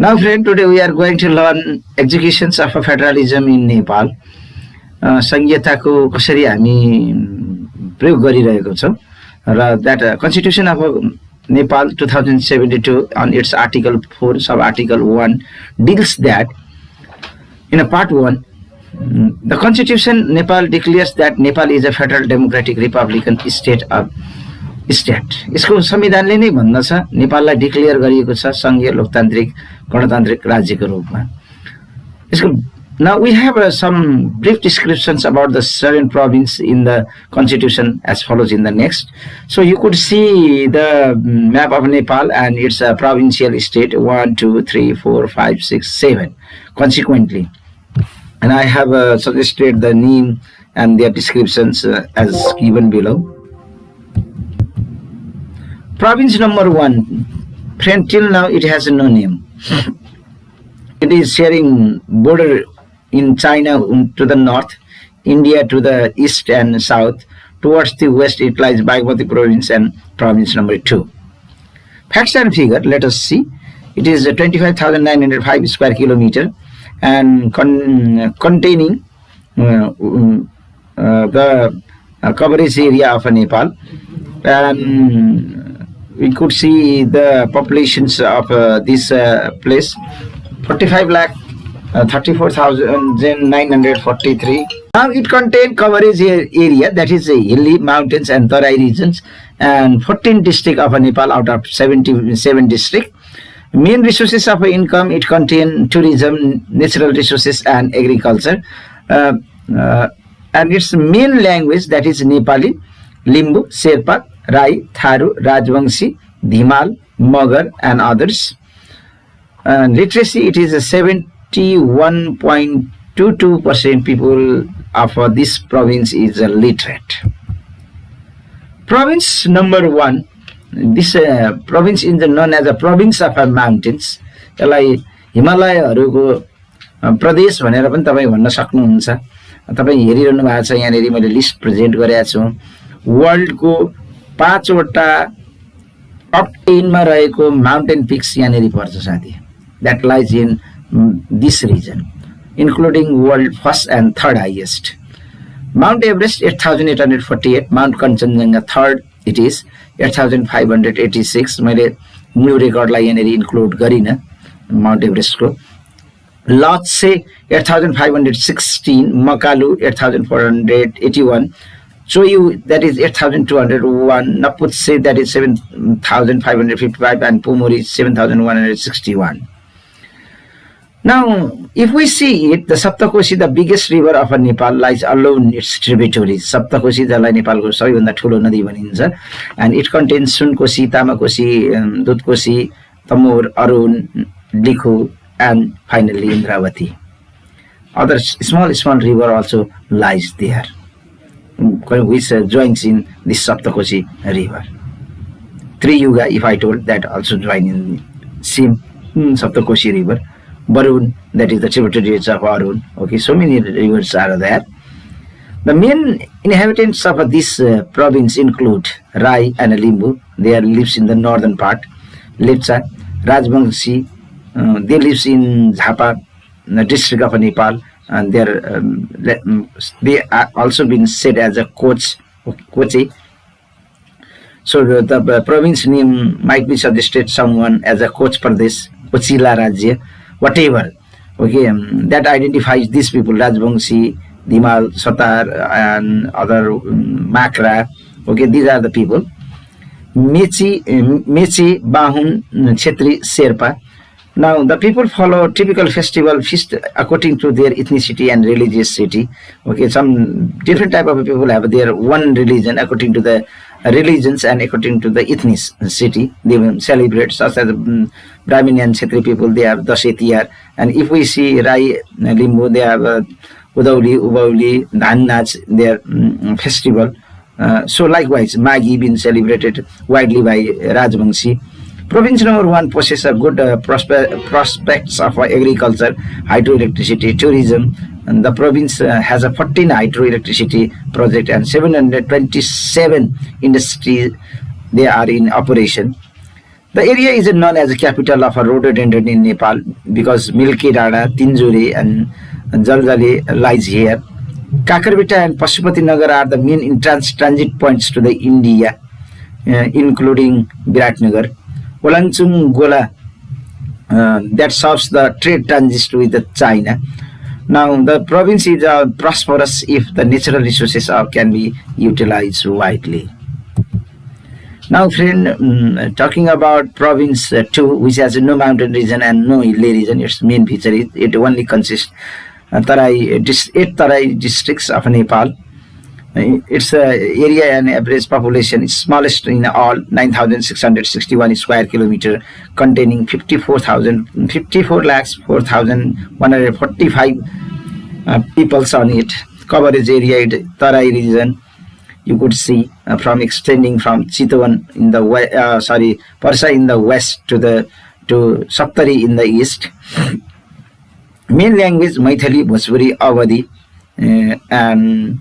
Now, friend, today we are going to learn executions of a federalism in Nepal. संघीयताको कसरी हामी प्रयोग गरिरहेको छौँ र that Constitution of Nepal 2072 on its Article 4, sub-article 1 deals that in a part 1, the Constitution Nepal declares that Nepal is a federal democratic republican state of state. यसको संविधानले नै भन्दछ नेपाललाई डिक्लेयर गरिएको छ संघीय लोकतान्त्रिक गणतान्त्रिक राज्यको रूपमा. यसको Now we have some brief descriptions about the 7 provinces in the constitution as follows in the next. So you could see the map of Nepal and its provincial state 1, 2, 3, 4, 5, 6, 7 consequently. And I have suggested the name and their descriptions as given below. Province number 1, friend, till now it has no name. It is sharing border in China to the north, India to the east and south. Towards the west it lies Bagmati province and province number 2. Facts and figure, let us see. It is 25,905 square kilometer and containing the coverage area of Nepal. And we could see the populations of this place, 45 lakh 34,943. Now it contains coverage area, that is hilly, mountains and Tarai regions, and 14 districts of Nepal out of 77 districts. Main resources of income, it contains tourism, natural resources and agriculture. And its main language, that is Nepali, Limbu, Sherpa, Rai, Tharu, Rajwangshi, Dhimal, Magar and others. Literacy, it is a 71.22% people of this province is literate. Province number 1, this province is known as a province of mountains. यसलाई हिमालयहरूको प्रदेश भनेर पनि तपाई भन्न सक्नुहुन्छ. तपाई हेरिरहनु भएको छ यहाँनेरि मैले लिस्ट प्रेजेन्ट गरेको छु. वर्ल्डको 5 वटा टप 10 मा रहेको माउन्टेन पिक्स यहाँनेरि पर्छ साथी. That lies in this region, including world first and third highest. Mount Everest 8,848, Mount Kanchenjunga third it is 8,586. मैले न्यू रेकर्डलाई यहाँनेरि इन्क्लुड गरिन Mount एभरेस्टको. लत्से 8,516, Makalu 8,481, Choyu that is 8,201, Naputse that is 7,555 and Pumori 7,161. Now, if we see it, the Saptakoshi, the biggest river of Nepal, lies alone its tributaries. Saptakoshi जसलाई नेपालको सबैभन्दा ठुलो नदी भनिन्छ, and it contains Sunkoshi, Tamakoshi, Dudkoshi, Tamor, Arun, Likhu, and finally Indravati. Other small river also lies there, which joins in this Saptakoshi river. Triyuga, if I told, that also join in same Saptakoshi river. Barun, that is the tributaries of Arun. Okay, so many rivers are there. The main inhabitants of this province include Rai and Limbu. They lives in the northern part. Lepcha, Rajbangshi, they lives in Jhapa, the district of Nepal, and they are also been said as a Kochi. So the province name might be suggested someone as a Koch Pradesh, Kochila Rajya, whatever. Okay, that identifies these people: Rajbangshi, Dhimal, Satar, and other Makra. Okay, these are the people. Mechi, Bahun, Chetri, Sherpa. Now, the people follow typical festival feast according to their ethnicity and religiosity. Okay, some different type of people have their one religion according to the religions and according to the ethnicity. They celebrate, such as Brahmin and Kshetri people, they have Dashe Tihar. And if we see Rai, Limbu, they have Udauli, Ubauli, Dhan Nach, their festival. So likewise, Magi been celebrated widely by Rajbangshi. Province number 1 possesses a good prospects of agriculture, hydroelectricity, tourism, and the province has a 14 hydroelectricity project and 727 industries they are in operation. The area is known as the capital of a rhododendron in Nepal because Milky Dada, Tinjuri, and Jaljali lies here. Kakarvita and Pashupatinagar are the main transit points to the India, including Viratnagar. Olangchung Gola that serves the trade transit with the China. Now, the province is prosperous if the natural resources can be utilized widely. Now, friend, talking about province 2, which has no mountain region and no hilly region, its main feature is it only consists eight Tarai districts of Nepal. Its area and average population is smallest in all, 9,661 square kilometer, containing 54 lakhs 4,145 peoples on it. Coverage area, Tarai region, you could see from extending from Chitwan in the Parsa in the west to Saptari in the east. Main language Maithili, Bhojpuri, Awadhi, and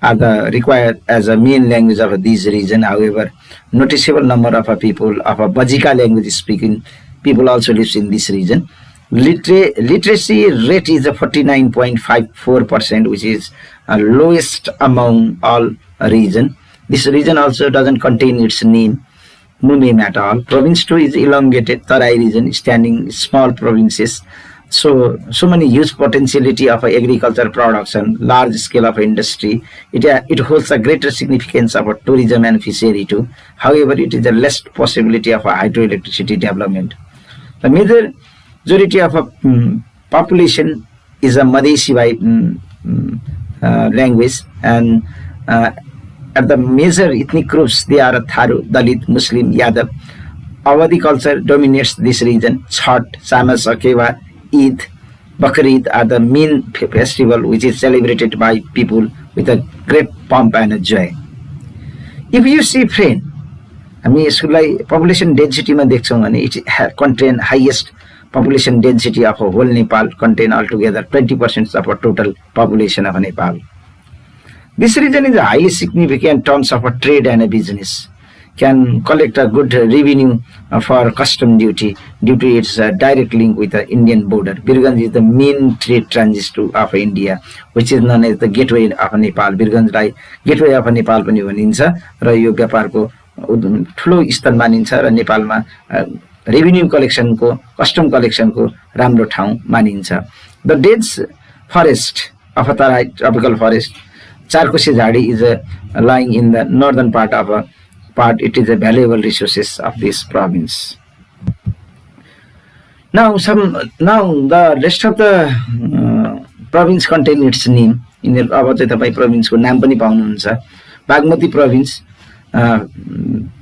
are the required as a main language of this region. However, noticeable number of people of a Bajika language speaking people also lives in this region. Literacy rate is 49.54%, which is lowest among all region. This region also doesn't contain its no name at all. Province 2 is elongated Tarai region, standing small provinces. So many huge potentiality of agriculture production, large scale of industry. It holds a greater significance of tourism and fishery too. However, it is a less possibility of hydroelectricity development. The majority of population is a Madhesi language, and at the major ethnic groups, they are Tharu, Dalit, Muslim, Yadav. Awadhi culture dominates this region. Chhat, Sama Sakeva, Eid, Bakrid are the main festival which is celebrated by people with a great pomp and joy. If you see, friend, यसलाई population density मा देख्छौं भने it contain highest population density of whole Nepal, contain altogether 20% of total population of Nepal. This region is highly significant in terms of trade and business. Can collect a good revenue for custom duty due to its direct link with the Indian border. Birganj is the main trade transit of India, which is known as the gateway of Nepal. Birganjलाई gateway of Nepal पनि भनिन्छ र यो व्यापारको ठुलो स्थल मानिन्छ र नेपालमा revenue collection को custom collection को राम्रो ठाउँ मानिन्छ. The dense forest of a tropical forest, Charkosi Jhadi, is lying in the northern part of it is a valuable resources of this province. Now the rest of the province contain its name. In the province को नाम पनि पाउनुहुन्छ. Bagmati province,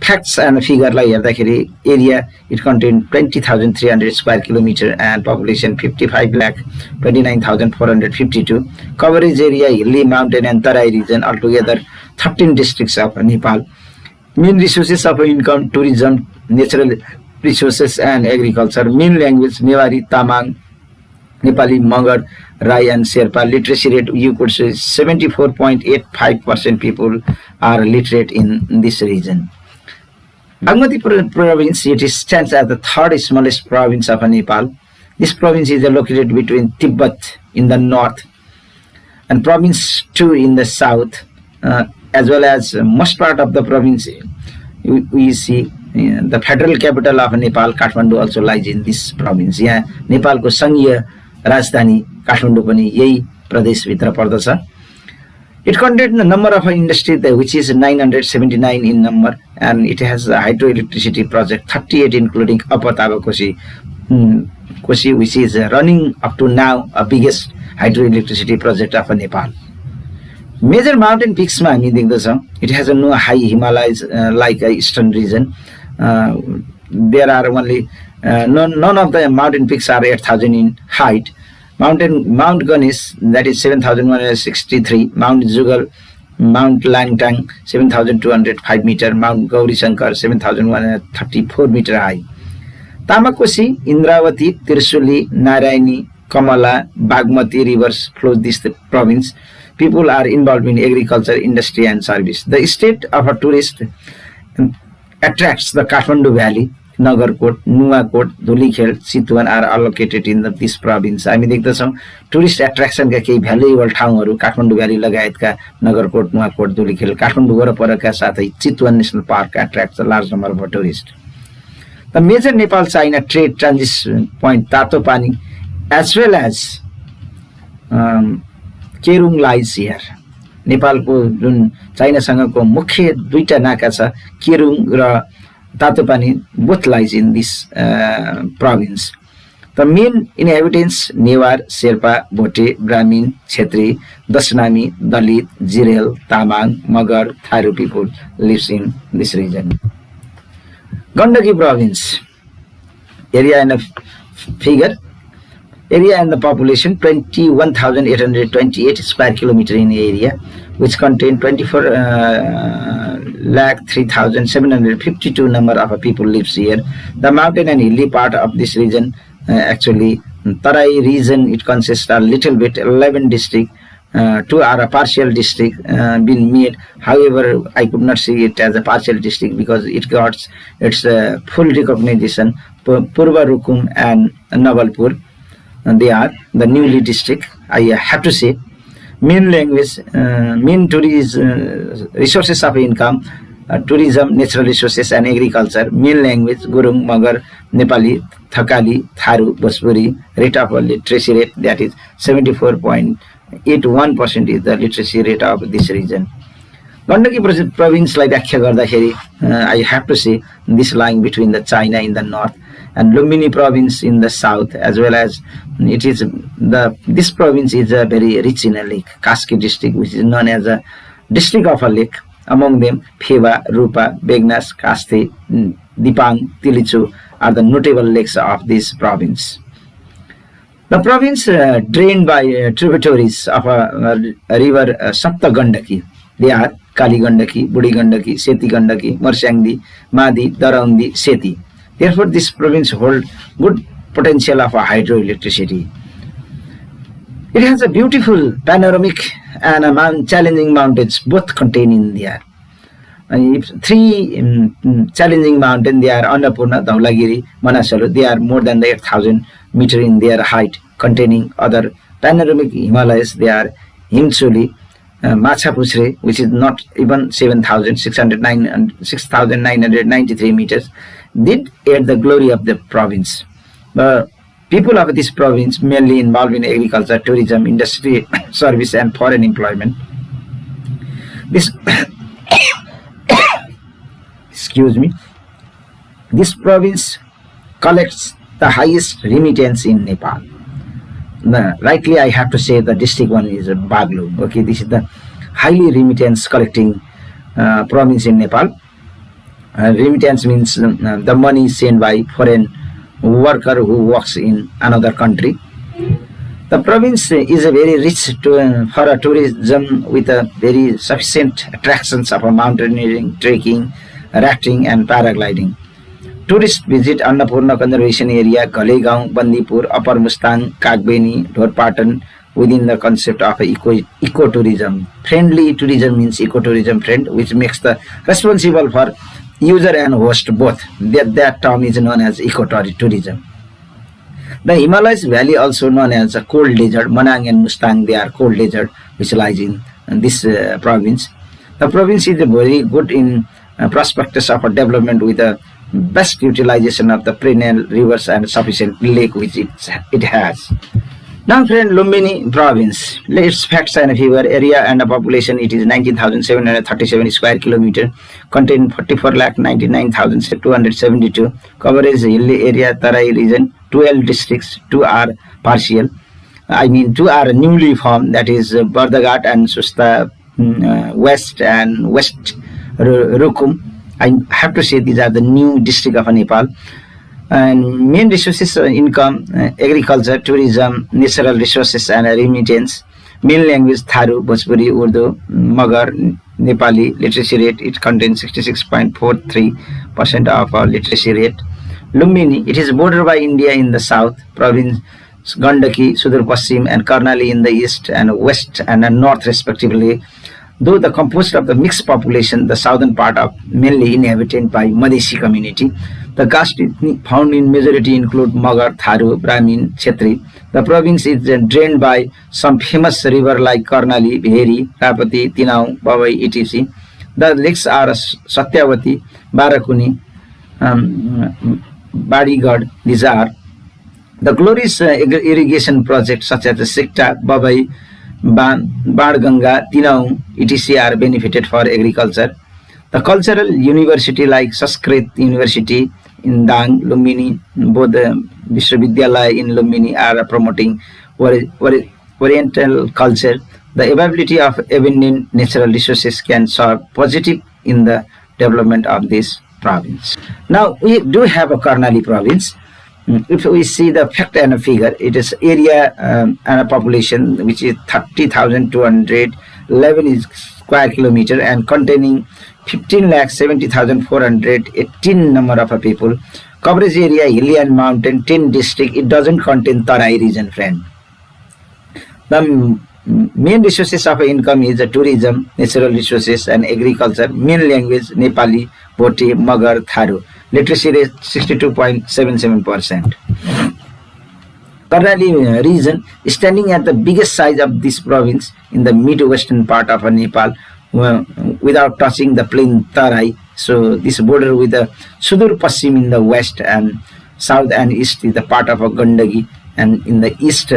facts and figure लाई हेर्दाखेरि area it contain 20,300 square kilometer and population 55,29,452. Coverage area hilly, mountain and Tarai region, altogether 13 districts of Nepal. Main resources of income, tourism, natural resources and agriculture. Main language Newari, Tamang, Nepali, Magar, Rai and Sherpa. Literacy rate, you could say 74.85% people are literate in this region. Bagmati province, it stands as the third smallest province of Nepal. This province is located between Tibet in the north and province 2 in the south, as well as most part of the province. We see the federal capital of Nepal, Kathmandu, also lies in this province. यहाँ नेपालको संघीय राजधानी काठमाडौँ पनि यही प्रदेशभित्र पर्दछ. It contains a number of industries which is 979 in number, and it has a hydroelectricity project 38 including Upper Tabakosi, which is running up to now a biggest hydroelectricity project of Nepal. Major mountain peaks मा हामी देख्दछौं. It has no high Himalayas like eastern region. There are only none of the mountain peaks are 8,000 in height. Mount Ganesh, that is 7,163. Mount Jugal, Mount Langtang 7,205 meter. Mount Gauri Shankar 7,134 meter high. Tamakosi, Indravati, Tirsuli, Narayani, Kamala, Bagmati rivers flows this province. People are involved in agriculture, industry and service. The state of a tourist attracts the Kathmandu Valley, Nagarkot, Nuwakot, Dhulikhel, Chitwan are allocated in this province. हामी देख्दछौँ tourist एट्र्याक्सनका केही valuable ठाउँहरू Kathmandu valley लगायतका नगरकोट, नुवाकोट, धुलीखेल, काठमाडौँ वरपरका साथै Chitwan national park attracts a large number of tourist. The major Nepal China trade transit point Tatopani as well as Kerung lies here. नेपालको जुन चाइनासँगको मुख्य दुईटा नाका छ, केरुङ र Tatopani, both lies in this province. The main inhabitants Newar, Sherpa, Bhote, Brahmin, Chhetri, Dashnami, Dalit, Jirel, Tamang, Magar, Tharu people lives in this region. Gandaki province area and figure, area and the population 21,828 square kilometer in area, which contain 24,03,752 number of people lives here. The mountain and hilly part of this region, actually Tarai region, it consists a little bit 11 district, 2 are a partial district been made. However, I could not see it as a partial district because it got its full recognition. Purva Rukum and Navalpur, they are the newly district. I have to say, main language, main tourism resources of income, tourism, natural resources and agriculture. Main language Gurung, Magar, Nepali, Thakali, Tharu, Bhojpuri. Rate of literacy rate, that is 74.81% is the literacy rate of this region. Gandaki province like I have to say, this lying between the China in the north and Lumbini province in the south, as well as it is this province is very rich in a lake. Kaski district, which is known as a district of a lake. Among them, Pheva, Rupa, Begnas, Kaste, Dipang, Tilichu are the notable lakes of this province. The province drained by tributaries of a river Sapta Gandaki. They are Kali Gandaki, Budi Gandaki, Seti Gandaki, Marsangdi, Madi, Daraundi, Seti. Therefore, this province holds good potential of hydroelectricity. It has a beautiful panoramic and challenging mountains, both contained in there. Three challenging mountains, they are Annapurna, Dhaulagiri, Manasalu. They are more than 8,000 meters in their height, containing other panoramic Himalayas. They are Himcholi, Machapuchre, which is not even 6,993 meters, did add the glory of the province. The people of this province mainly involved in agriculture, tourism, industry, service and foreign employment. This excuse me, this province collects the highest remittance in Nepal. Rightly, I have to say the district one is Baglu. Okay, this is the highly remittance collecting province in Nepal. Remittance means the money sent by foreign worker who works in another country. The province is a very rich for a tourism with a very sufficient attractions of mountaineering, trekking, rafting and paragliding. Tourists visit Annapurna Conservation Area, Galegaon, Bandipur, Upper Mustang, Kagbeni, Dhorpatan within the concept of ecotourism. Friendly tourism means ecotourism friend, which makes the responsible for user and host both. That term is known as ecotourism. The Himalayas Valley, also known as a cold desert, Manang and Mustang, they are cold desert which lies in this province. The province is very good in prospectus of development with the best utilization of the perennial rivers and sufficient lake which it has. Now friend, Lumbini province, its facts and figure, area and population, it is 19,737 square kilometer, contain 44,99,272, coverage hilly area, Tarai region, 12 districts, 2 are partial, 2 are newly formed, that is Bardaghat and Susta West and West Rukum. I have to say these are the new district of Nepal. And main resources income, agriculture, tourism, natural resources and remittance. Main language Tharu, Bhojpuri, Urdu, Magar, Nepali. Literacy rate, it contains 66.43% of our literacy rate. Lumbini, it is bordered by India in the south, province Gandaki, Sudur Paschim and Karnali in the east and west and north respectively. Though the composed of the mixed population, the southern part of mainly inhabited by Madhesi community, The caste found in majority include Magar, Tharu, Brahmin, Kshetri. The province is drained by some famous river like Karnali, Bheri, Tapati, Tinau, Bawai, etc. The lakes are Satyavati, Barakuni, Badigad. These are the glorious irrigation projects such as the Sikta, Babai, Badganga, Tinau, etc. are benefited for agriculture. The cultural university like Sanskrit University in Dang, Lumbini, both Vishwavidyalaya in Lumbini are promoting Oriental culture. The availability of abundant natural resources can serve positive in the development of this province. Now we do have a Karnali province. If we see the fact and a figure, it is area and a population which is 30,211 square kilometer and containing 15,70,418 number of people. Coverage area hilly and mountain, 10 district. It doesn't contain Tarai region, friend. The main resources of income is tourism, natural resources and agriculture. Main language Nepali, Bhoti, Magar, Tharu. Literacy rate 62.77%. Karnali region is standing at the biggest size of this province in the mid-western part of Nepal without touching the plain Tarai. So this border with the Sudur Paschim in the west and south and east is the part of Gandagi, and in the east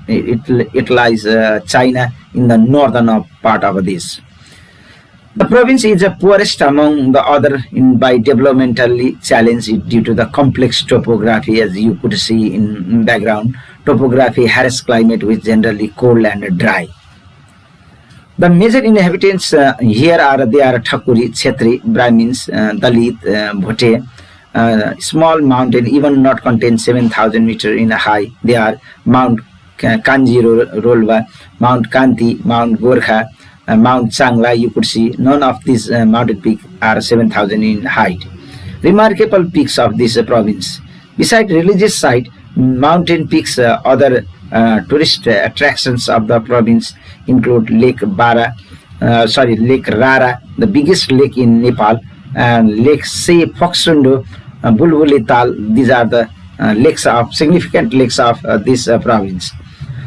it lies China in the northern part of this. The province is the poorest among the other by developmentally challenged due to the complex topography, as you could see in background. Topography, harsh climate which generally cold and dry. The major inhabitants here are Thakuri, Kshetri, Brahmins, Dalit, Bhote. Small mountain, even not contain 7,000 meters in high. They are Mount Kanji Rolva, Mount Kanti, Mount Gorkha, Mount Changla. You could see none of these mountain peaks are 7,000 in height. Remarkable peaks of this province. Besides religious site, mountain peaks, other tourist attractions of the province include Lake Rara, the biggest lake in Nepal, and Lake Se Phoksundo, Bulbuli Tal. These are the significant lakes of this province.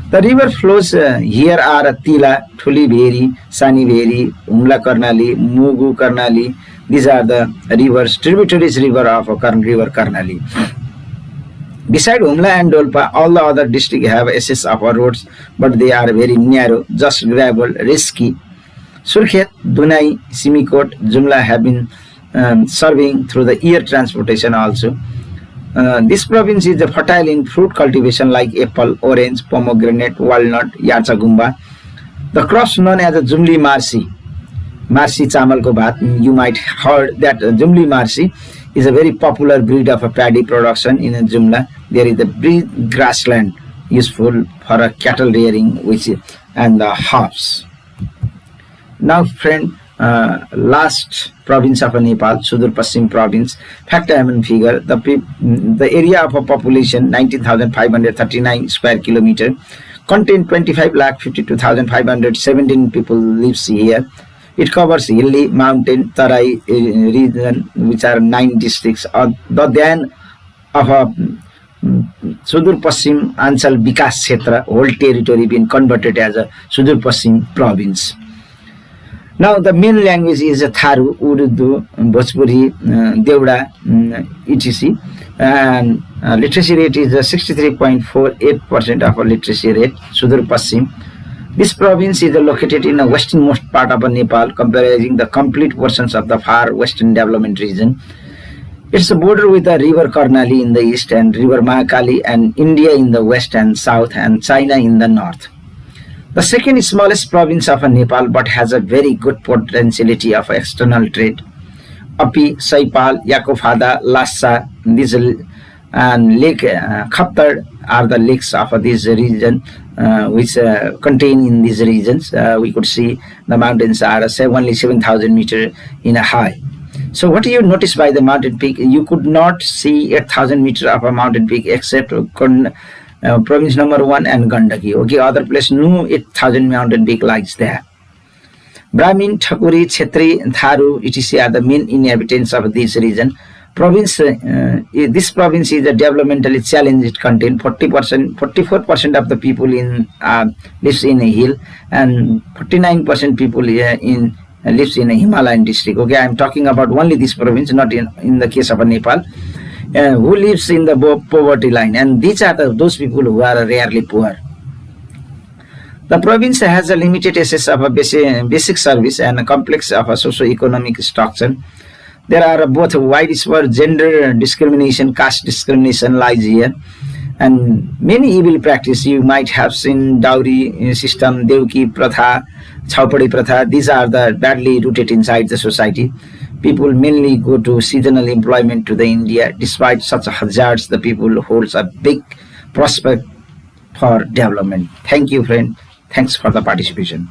The river flows here are Tila, Thuli Bheri, Sani Bheri, Humla Karnali, Mugu Karnali. These are the rivers, tributaries river of river Karnali. Beside Humla and Dolpa, all the other districts have access of roads, but they are very narrow, just gravel, risky. Surkhet, Dunai, Simikot, Jumla have been serving through the air transportation also. This province is fertile in fruit cultivation like apple, orange, pomegranate, walnut, Yachagumba. The crops known as the Jumli Marsi Chamal ko baat, you might heard that Jumli Marsi is a very popular breed of a paddy production in Jumla. There is a big grassland useful for a cattle rearing and the hops. Now friend, last province of Nepal, Sudur Paschim province, fact and figure, the area of a population 19,539 square kilometer, contain 25,52,517 people lives here. It covers hilly, mountain, Tarai region, which are 9 districts. The then of a Sudur Paschim Anchal Vikas Kshetra, whole territory being converted as a Sudur Paschim province. Now the main language is Tharu, Urdu, Bhojpuri, Devda, etc. And literacy rate is 63.48% of a literacy rate, Sudur Paschim. This province is located in the westernmost part of Nepal, comprising the complete portions of the far western development region. It's a border with the river Karnali in the east and river Mahakali and India in the west and south and China in the north. The second smallest province of Nepal, but has a very good potentiality of external trade. Api, Saipal, Yakofada, Lhasa, and Lake Khaptar are the lakes of this region, which contain in these regions. We could see the mountains are only 7,000 meters in a high. So what you notice by the mountain peak, you could not see 8,000 meters of a mountain peak except province number 1 and Gandaki. Okay, other place no 8,000 mountain peak lies there. Brahmin, Thakuri, Kshetri, Tharu, etc. are the main inhabitants of this region. province, this province is a developmentally challenged content. 44% of the people in lives in a hill, and 49% people in lives in a Himalayan district. Okay, I'm talking about only this province, not in the case of Nepal. Who lives in the poverty line, and these are those people who are rarely poor. The province has a limited access of a basic service and a complex of a socio-economic structure. There are both widespread gender discrimination, caste discrimination lies here, and many evil practices. You might have seen dowry system, devki pratha, chaupadi pratha. These are the badly rooted inside the society. People mainly go to seasonal employment to the India. Despite such hazards, the people holds a big prospect for development. Thank you, friend. Thanks for the participation.